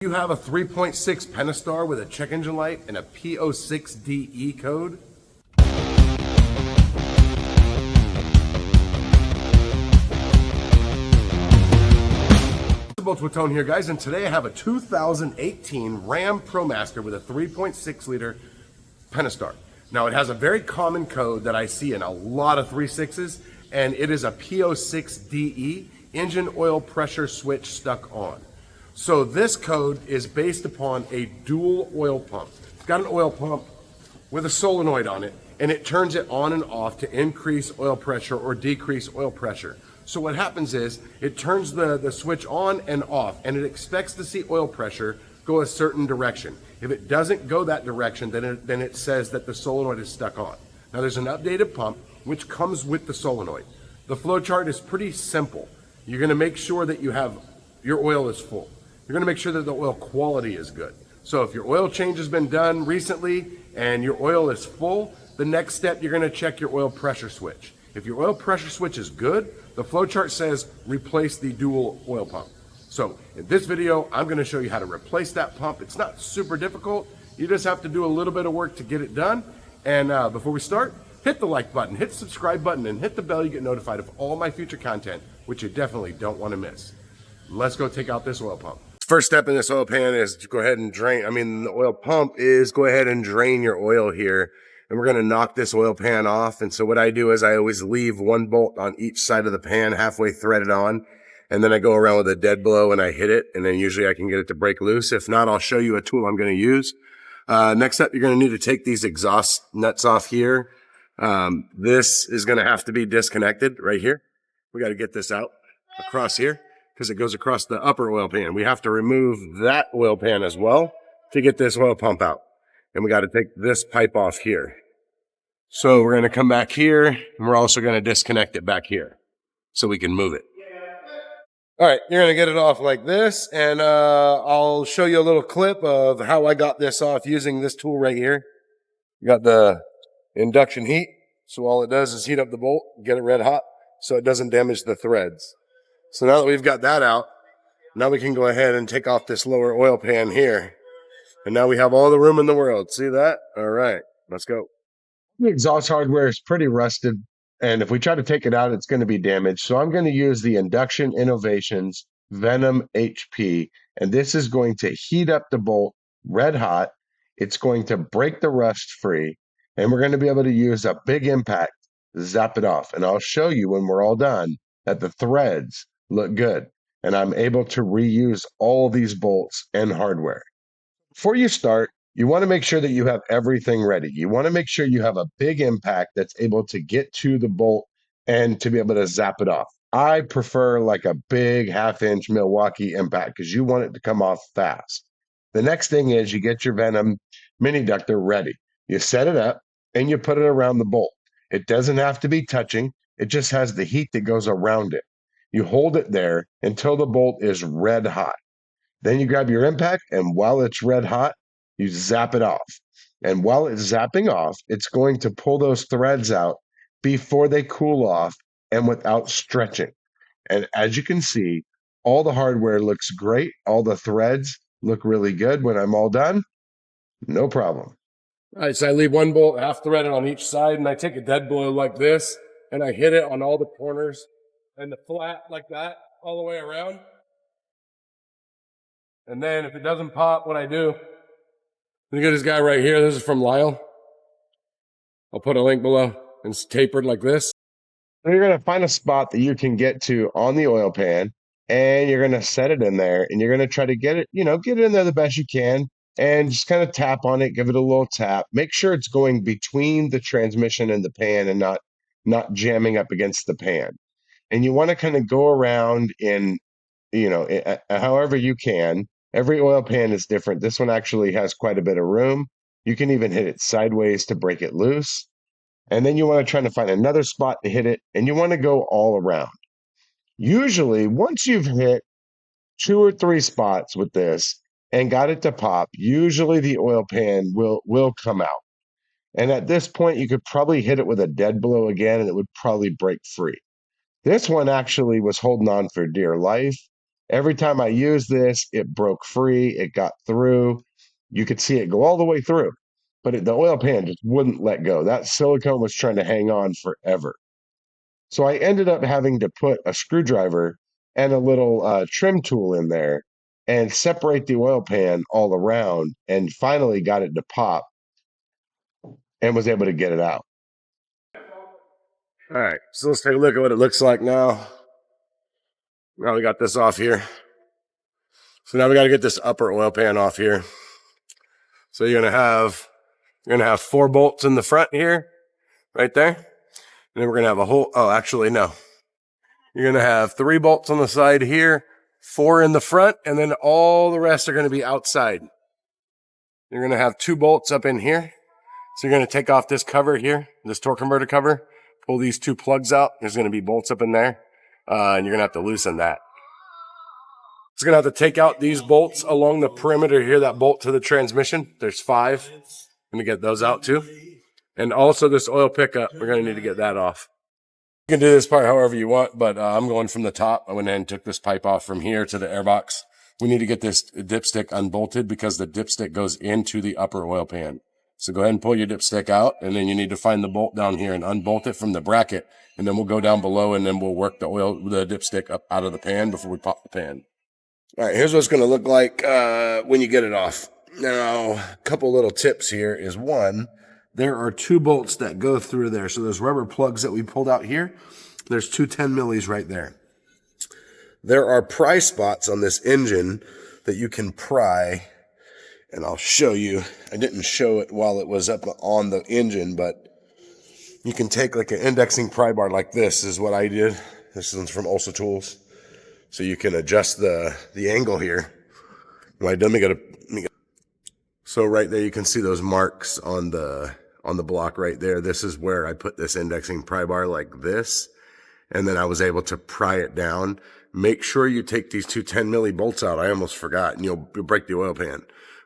You have a 3.6 Pentastar with a check engine light and a PO6DE code. Multiple tone here, guys, and today I have a 2018 Ram Promaster with a 3.6 liter Pentastar. Now it has a very common code that I see in a lot of 3.6s, and it is a PO6DE, engine oil pressure switch stuck on. So this code is based upon a dual oil pump. It's got an oil pump with a solenoid on it, and it turns it on and off to increase oil pressure or decrease oil pressure. So what happens is it turns the switch on and off, and it expects to see oil pressure go a certain direction. If it doesn't go that direction, then it says that the solenoid is stuck on. Now there's an updated pump which comes with the solenoid. The flow chart is pretty simple. You're gonna make sure that your oil is full. You're gonna make sure that the oil quality is good. So if your oil change has been done recently and your oil is full, the next step you're gonna check your oil pressure switch. If your oil pressure switch is good, the flow chart says replace the dual oil pump. So in this video, I'm gonna show you how to replace that pump. It's not super difficult. You just have to do a little bit of work to get it done. And before we start, hit the like button, hit the subscribe button, and hit the bell. You get notified of all my future content, which you definitely don't wanna miss. Let's go take out this oil pump. First step in this oil pan is to go ahead and the oil pump is go ahead and drain your oil here. And we're gonna knock this oil pan off. And so what I do is I always leave one bolt on each side of the pan halfway threaded on. And then I go around with a dead blow and I hit it. And then usually I can get it to break loose. If not, I'll show you a tool I'm gonna use. Next up, you're gonna need to take these exhaust nuts off here. This is gonna have to be disconnected right here. We gotta get this out across here, because it goes across the upper oil pan. We have to remove that oil pan as well to get this oil pump out. And we got to take this pipe off here. So we're going to come back here, and we're also going to disconnect it back here so we can move it. All right, you're going to get it off like this, and I'll show you a little clip of how I got this off using this tool right here. You got the induction heat, so all it does is heat up the bolt, get it red hot, so it doesn't damage the threads. So now that we've got that out, now we can go ahead and take off this lower oil pan here. And now we have all the room in the world. See that? All right, let's go. The exhaust hardware is pretty rusted, and if we try to take it out, it's going to be damaged. So I'm going to use the Induction Innovations Venom HP, and this is going to heat up the bolt red hot. It's going to break the rust free, and we're going to be able to use a big impact, zap it off. And I'll show you when we're all done that the threads look good, and I'm able to reuse all these bolts and hardware. Before you start, you want to make sure that you have everything ready. You want to make sure you have a big impact that's able to get to the bolt and to be able to zap it off. I prefer like a big 1/2-inch Milwaukee impact because you want it to come off fast. The next thing is you get your Venom mini ductor ready. You set it up and you put it around the bolt. It doesn't have to be touching. It just has the heat that goes around it. You hold it there until the bolt is red hot. Then you grab your impact, and while it's red hot, you zap it off. And while it's zapping off, it's going to pull those threads out before they cool off and without stretching. And as you can see, all the hardware looks great. All the threads look really good. When I'm all done, no problem. All right, so I leave one bolt half threaded on each side, and I take a dead blow like this, and I hit it on all the corners and the flat like that all the way around. And then if it doesn't pop, what I do, look at this guy right here. This is from Lyle. I'll put a link below. And it's tapered like this. So you're going to find a spot that you can get to on the oil pan, and you're going to set it in there, and you're going to try to get it, get it in there the best you can, and just kind of tap on it, give it a little tap. Make sure it's going between the transmission and the pan and not jamming up against the pan. And you want to kind of go around in, however you can. Every oil pan is different. This one actually has quite a bit of room. You can even hit it sideways to break it loose. And then you want to try to find another spot to hit it, and you want to go all around. Usually, once you've hit 2 or 3 spots with this and got it to pop, usually the oil pan will come out. And at this point, you could probably hit it with a dead blow again, and it would probably break free. This one actually was holding on for dear life. Every time I used this, it broke free, it got through. You could see it go all the way through, but the oil pan just wouldn't let go. That silicone was trying to hang on forever. So I ended up having to put a screwdriver and a little trim tool in there and separate the oil pan all around, and finally got it to pop and was able to get it out. All right, so let's take a look at what it looks like now. Now we got this off here. So now we got to get this upper oil pan off here. So you're gonna have 4 bolts in the front here, right there. And then we're gonna have a whole, oh, actually, no. You're gonna have 3 bolts on the side here, 4 in the front, and then all the rest are gonna be outside. You're gonna have 2 bolts up in here. So you're gonna take off this cover here, this torque converter cover, pull these 2 plugs out. There's gonna be bolts up in there, and you're gonna have to loosen that. It's gonna have to take out these bolts along the perimeter here, that bolt to the transmission. There's 5. I'm gonna get those out too. And also this oil pickup, we're gonna need to get that off. You can do this part however you want, but I'm going from the top. I went ahead and took this pipe off from here to the airbox. We need to get this dipstick unbolted because the dipstick goes into the upper oil pan. So go ahead and pull your dipstick out, and then you need to find the bolt down here and unbolt it from the bracket, and then we'll go down below and then we'll work the dipstick up out of the pan before we pop the pan. All right, here's what it's going to look like when you get it off. Now, a couple little tips here is, one, there are 2 bolts that go through there. So those rubber plugs that we pulled out here, there's 2 10 millis right there. There are pry spots on this engine that you can pry, and I'll show you. I didn't show it while it was up on the engine, but you can take like an indexing pry bar like this is what I did. This one's from Ulsa Tools. So you can adjust the angle here. When I'm done, so right there you can see those marks on the block right there. This is where I put this indexing pry bar like this, and then I was able to pry it down. Make sure you take these 2 10 milli bolts out. I almost forgot, and you'll break the oil pan.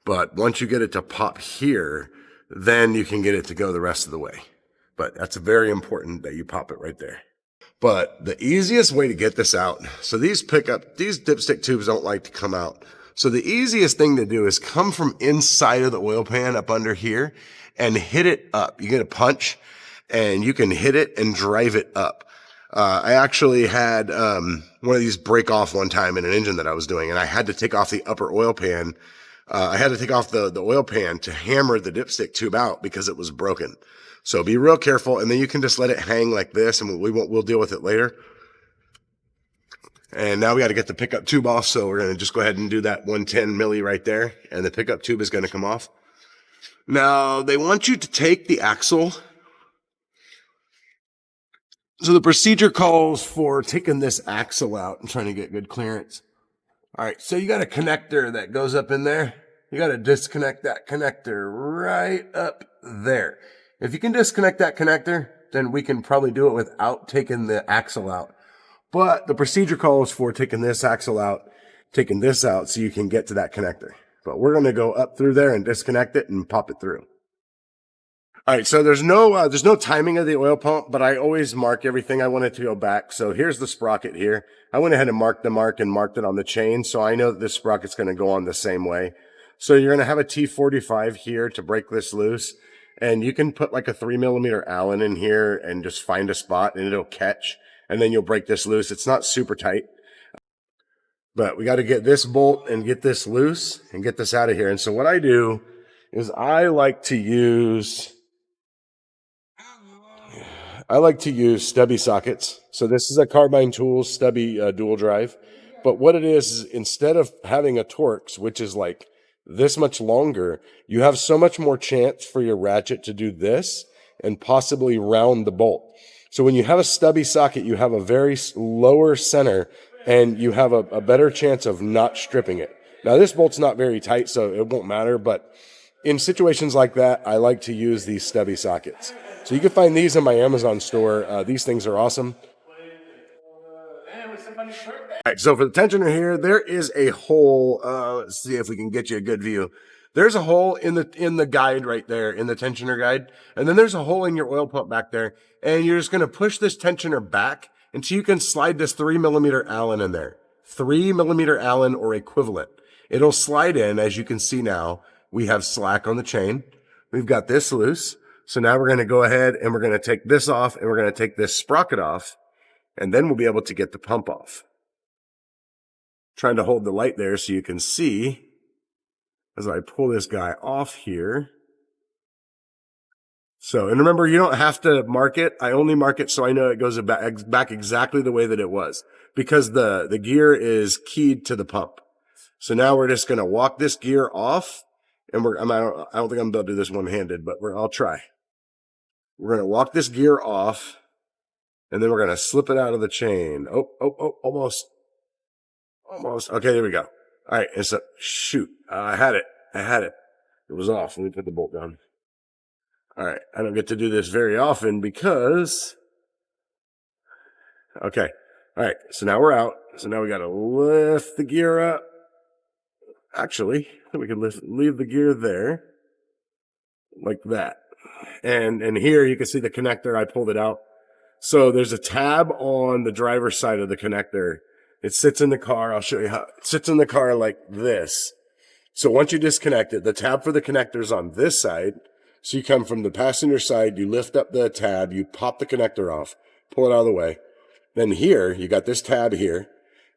But once you get it to pop here, then you can get it to go the rest of the way. But that's very important that you pop it right there. But the easiest way to get this out, so these dipstick tubes don't like to come out. So the easiest thing to do is come from inside of the oil pan up under here and hit it up. You get a punch and you can hit it and drive it up. I actually had one of these break off one time in an engine that I was doing, and I had to take off the upper oil pan. I had to take off the oil pan to hammer the dipstick tube out because it was broken. So be real careful, and then you can just let it hang like this, and we'll deal with it later. And now we got to get the pickup tube off, so we're going to just go ahead and do that 110 milli right there, and the pickup tube is going to come off. Now, they want you to take the axle. So the procedure calls for taking this axle out and trying to get good clearance. All right, so you got a connector that goes up in there. You got to disconnect that connector right up there. If you can disconnect that connector, then we can probably do it without taking the axle out. But the procedure calls for taking this axle out, taking this out so you can get to that connector. But we're going to go up through there and disconnect it and pop it through. All right, so there's no timing of the oil pump, but I always mark everything I want it to go back. So here's the sprocket here. I went ahead and marked the mark and marked it on the chain, so I know that this sprocket's going to go on the same way. So you're going to have a T45 here to break this loose, and you can put like a 3mm Allen in here and just find a spot and it'll catch, and then you'll break this loose. It's not super tight, but we got to get this bolt and get this loose and get this out of here. And so what I do is I like to use stubby sockets. So this is a Carbine Tools stubby dual drive. But what it is instead of having a Torx, which is like this much longer, you have so much more chance for your ratchet to do this and possibly round the bolt. So when you have a stubby socket, you have a very lower center and you have a better chance of not stripping it. Now this bolt's not very tight, so it won't matter, but in situations like that, I like to use these stubby sockets. So you can find these in my Amazon store. These things are awesome. All right, so for the tensioner here, there is a hole. Let's see if we can get you a good view. There's a hole in the guide right there, in the tensioner guide. And then there's a hole in your oil pump back there. And you're just going to push this tensioner back until you can slide this 3mm Allen in there. 3mm Allen or equivalent. It'll slide in. As you can see now, we have slack on the chain. We've got this loose. So now we're going to go ahead and we're going to take this off and we're going to take this sprocket off, and then we'll be able to get the pump off. Trying to hold the light there so you can see as I pull this guy off here. So, and remember, you don't have to mark it. I only mark it so I know it goes back exactly the way that it was, because the gear is keyed to the pump. So now we're just going to walk this gear off, and I don't think I'm able to do this one-handed, but I'll try. We're going to walk this gear off, and then we're going to slip it out of the chain. Oh, almost. Okay, there we go. All right, and so, shoot, I had it. It was off. Let me put the bolt down. All right, I don't get to do this very often because, okay. All right, so now we're out. So now we got to lift the gear up. Actually, we can leave the gear there like that. And here you can see the connector. I pulled it out. So there's a tab on the driver's side of the connector. It sits in the car. I'll show you how. It sits in the car like this. So once you disconnect it, the tab for the connector is on this side. So you come from the passenger side, you lift up the tab, you pop the connector off, pull it out of the way. Then here, you got this tab here,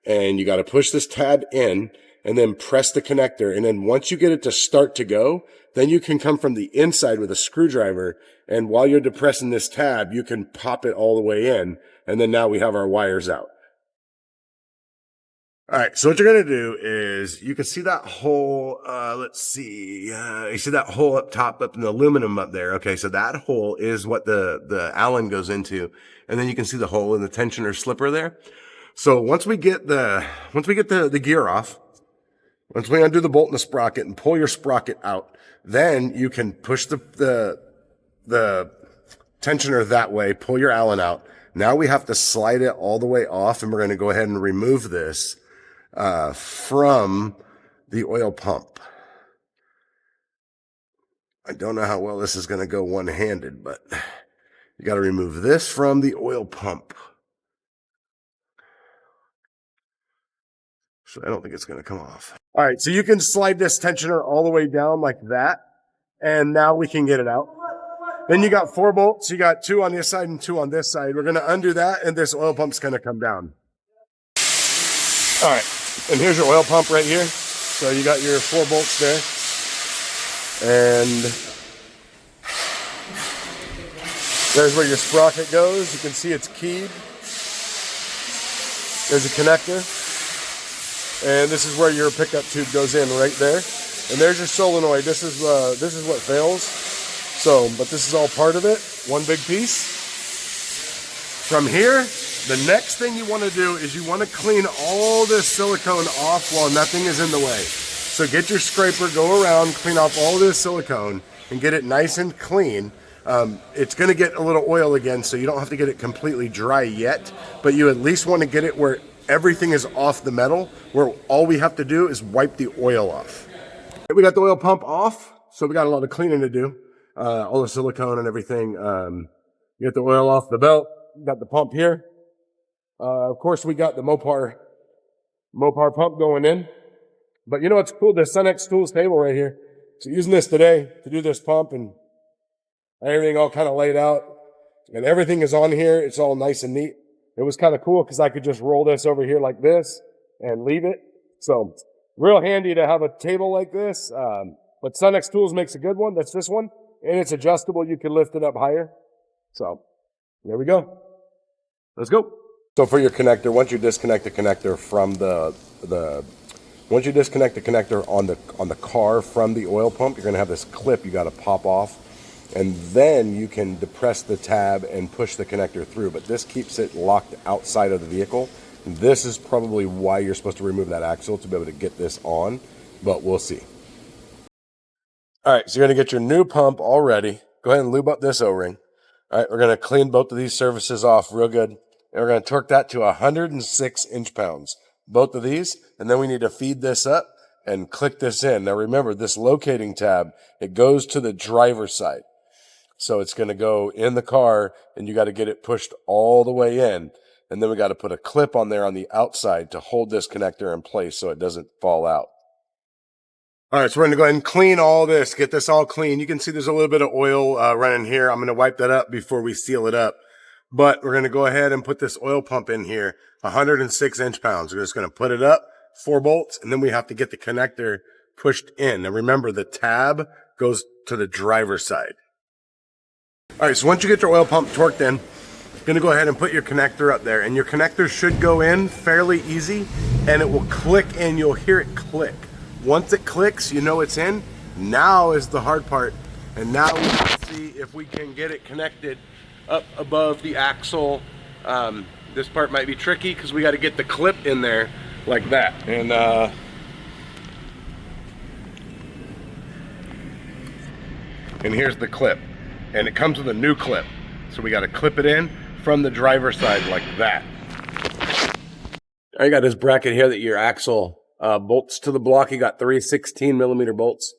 and you got to push this tab in and then press the connector. And then once you get it to start to go, then you can come from the inside with a screwdriver. And while you're depressing this tab, you can pop it all the way in. And then now we have our wires out. All right, so what you're going to do is you can see that hole, let's see, you see that hole up top, up in the aluminum up there. Okay, so that hole is what the Allen goes into. And then you can see the hole in the tensioner slipper there. So once we get the gear off, once we undo the bolt and the sprocket and pull your sprocket out, then you can push the tensioner that way, pull your Allen out. Now we have to slide it all the way off, and we're going to go ahead and remove this from the oil pump. I don't know how well this is going to go one-handed, but you got to remove this from the oil pump. So I don't think it's going to come off. All right, so you can slide this tensioner all the way down like that, and now we can get it out. Then you got 4 bolts. You got 2 on this side and 2 on this side. We're going to undo that, and this oil pump's going to come down. All right. And here's your oil pump right here. So you got your 4 bolts there. And there's where your sprocket goes. You can see it's keyed. There's a connector. And this is where your pickup tube goes in right there. And there's your solenoid. This is what fails. So, but this is all part of it. One big piece. From here, the next thing you want to do is you want to clean all this silicone off while nothing is in the way. So get your scraper, go around, clean off all this silicone, and get it nice and clean. It's going to get a little oil again, so you don't have to get it completely dry yet, but you at least want to get it where everything is off the metal, where all we have to do is wipe the oil off. We got the oil pump off, so we got a lot of cleaning to do. All the silicone and everything. You get the oil off the belt. Got the pump here. Of course, we got the Mopar pump going in. But you know what's cool? The Sunex Tools table right here. So using this today to do this pump, and everything all kind of laid out. And everything is on here. It's all nice and neat. It was kind of cool because I could just roll this over here like this and leave it. So real handy to have a table like this. But Sunex Tools makes a good one. That's this one. And it's adjustable. You can lift it up higher. So there we go. Let's go. So for your connector, once you disconnect the connector from once you disconnect the connector on the car from the oil pump, you're going to have this clip you got to pop off, and then you can depress the tab and push the connector through. But this keeps it locked outside of the vehicle. And this is probably why you're supposed to remove that axle to be able to get this on, but we'll see. All right, so you're going to get your new pump all ready. Go ahead and lube up this O-ring. All right, we're going to clean both of these surfaces off real good. And we're going to torque that to 106 inch-pounds. Both of these. And then we need to feed this up and click this in. Now remember, this locating tab, it goes to the driver's side. So it's going to go in the car, and you got to get it pushed all the way in. And then we got to put a clip on there on the outside to hold this connector in place so it doesn't fall out. All right, so we're going to go ahead and clean all this, get this all clean. You can see there's a little bit of oil running here. I'm going to wipe that up before we seal it up. But we're going to go ahead and put this oil pump in here, 106 inch-pounds. We're just going to put it up, 4 bolts, and then we have to get the connector pushed in. And remember, the tab goes to the driver's side. All right, so once you get your oil pump torqued in, you're going to go ahead and put your connector up there. And your connector should go in fairly easy, and it will click in. You'll hear it click. Once it clicks, you know it's in. Now is the hard part. And now we can see if we can get it connected up above the axle. This part might be tricky because we got to get the clip in there like that. And here's the clip. And it comes with a new clip. So we got to clip it in from the driver's side like that. I got this bracket here that your axle bolts to the block. You got 3 16mm bolts.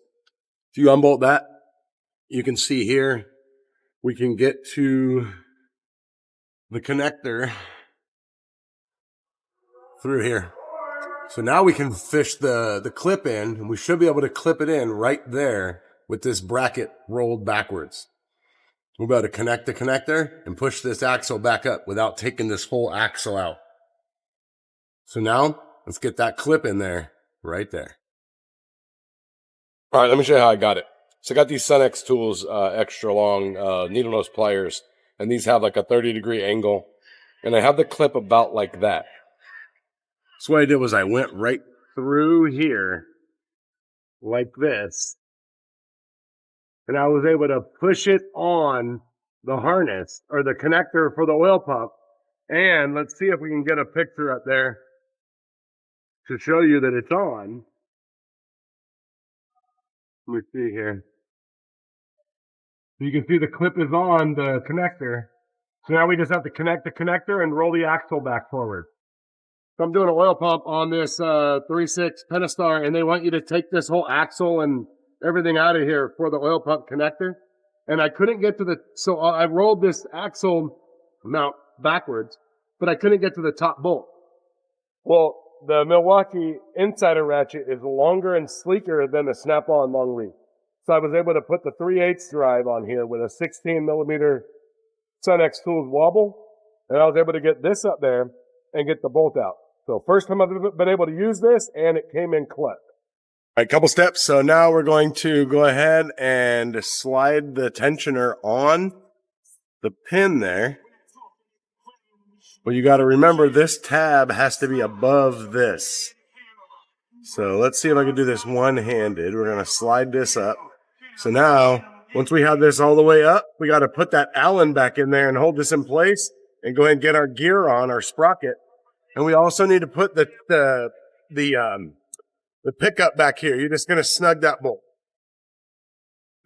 If you unbolt that, you can see here, we can get to the connector through here. So now we can fish the clip in, and we should be able to clip it in right there with this bracket rolled backwards. We'll be able to connect the connector and push this axle back up without taking this whole axle out. So now, let's get that clip in there, right there. All right, let me show you how I got it. So I got these Sunex tools, extra long needle nose pliers, and these have like a 30-degree angle. And I have the clip about like that. So what I did was I went right through here, like this. And I was able to push it on the harness, or the connector for the oil pump. And let's see if we can get a picture up there to show you that it's on. Let me see here. So you can see the clip is on the connector. So now we just have to connect the connector and roll the axle back forward. So I'm doing an oil pump on this 3.6 Pentastar, and they want you to take this whole axle and everything out of here for the oil pump connector. And I couldn't get to so I rolled this axle mount backwards, but I couldn't get to the top bolt. Well, the Milwaukee Insider ratchet is longer and sleeker than the Snap-on long reach. So I was able to put the 3/8 drive on here with a 16mm Sunex Tools wobble, and I was able to get this up there and get the bolt out. So first time I've been able to use this, and it came in clip. All right, couple steps. So now we're going to go ahead and slide the tensioner on the pin there. But you got to remember, this tab has to be above this. So let's see if I can do this one-handed. We're going to slide this up. So now, once we have this all the way up, we got to put that Allen back in there and hold this in place and go ahead and get our gear on, our sprocket. And we also need to put the pickup back here. You're just going to snug that bolt.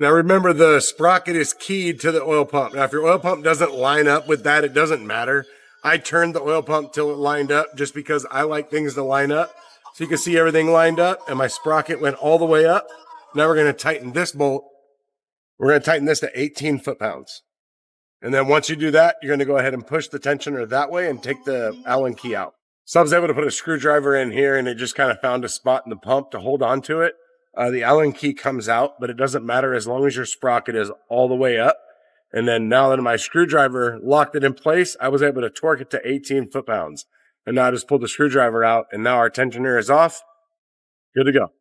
Now remember, the sprocket is keyed to the oil pump. Now if your oil pump doesn't line up with that, it doesn't matter. I turned the oil pump till it lined up just because I like things to line up. So you can see everything lined up, and my sprocket went all the way up. Now we're going to tighten this bolt. We're going to tighten this to 18 foot-pounds. And then once you do that, you're going to go ahead and push the tensioner that way and take the Allen key out. So I was able to put a screwdriver in here, and it just kind of found a spot in the pump to hold on to it. The Allen key comes out, but it doesn't matter as long as your sprocket is all the way up. And then now that my screwdriver locked it in place, I was able to torque it to 18 foot-pounds. And now I just pulled the screwdriver out, and now our tensioner is off. Good to go.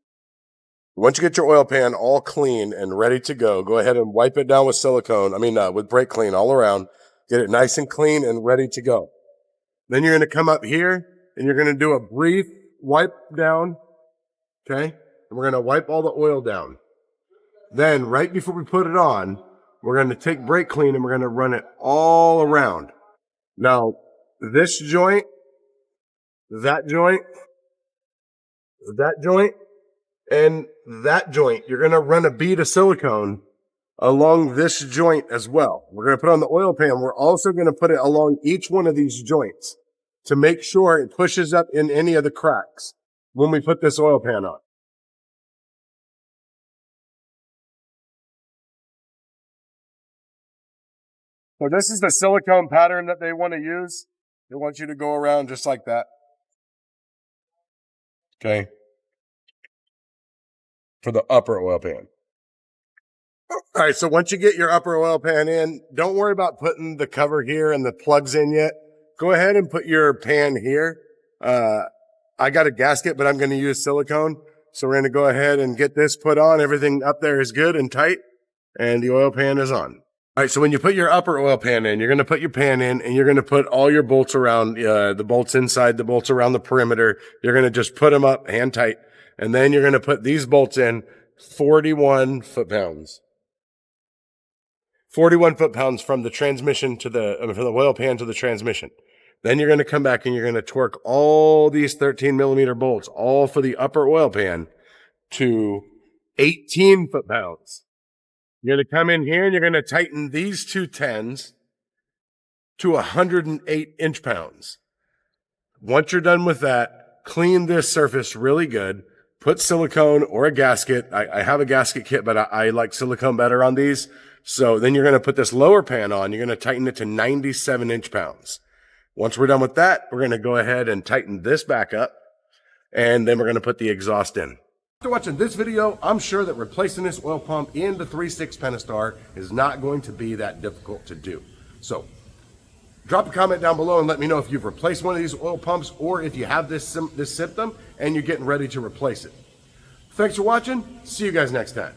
Once you get your oil pan all clean and ready to go, go ahead and wipe it down with with brake clean all around. Get it nice and clean and ready to go. Then you're going to come up here, and you're going to do a brief wipe down, okay? And we're going to wipe all the oil down. Then, right before we put it on, we're going to take brake clean and we're going to run it all around. Now, this joint, that joint, that joint, and that joint, you're going to run a bead of silicone along this joint as well. We're going to put on the oil pan. We're also going to put it along each one of these joints to make sure it pushes up in any of the cracks when we put this oil pan on. So this is the silicone pattern that they want to use. It wants you to go around just like that. Okay. For the upper oil pan. All right, so once you get your upper oil pan in, don't worry about putting the cover here and the plugs in yet. Go ahead and put your pan here. I got a gasket, but I'm going to use silicone. So we're going to go ahead and get this put on. Everything up there is good and tight, and the oil pan is on. All right, so when you put your upper oil pan in, you're going to put your pan in, and you're going to put all your bolts around, the bolts inside, the bolts around the perimeter. You're going to just put them up hand tight, and then you're going to put these bolts in 41 foot-pounds. 41 foot-pounds from the transmission to from the oil pan to the transmission. Then you're going to come back and you're going to torque all these 13 millimeter bolts, all for the upper oil pan, to 18 foot-pounds. You're going to come in here and you're going to tighten these two 10s to 108 inch-pounds. Once you're done with that, clean this surface really good. Put silicone or a gasket. I have a gasket kit, but I like silicone better on these. So then you're going to put this lower pan on. You're going to tighten it to 97 inch-pounds. Once we're done with that, we're going to go ahead and tighten this back up, and then we're going to put the exhaust in. After watching this video, I'm sure that replacing this oil pump in the 3.6 Pentastar is not going to be that difficult to do. So drop a comment down below and let me know if you've replaced one of these oil pumps or if you have this symptom and you're getting ready to replace it. Thanks for watching. See you guys next time.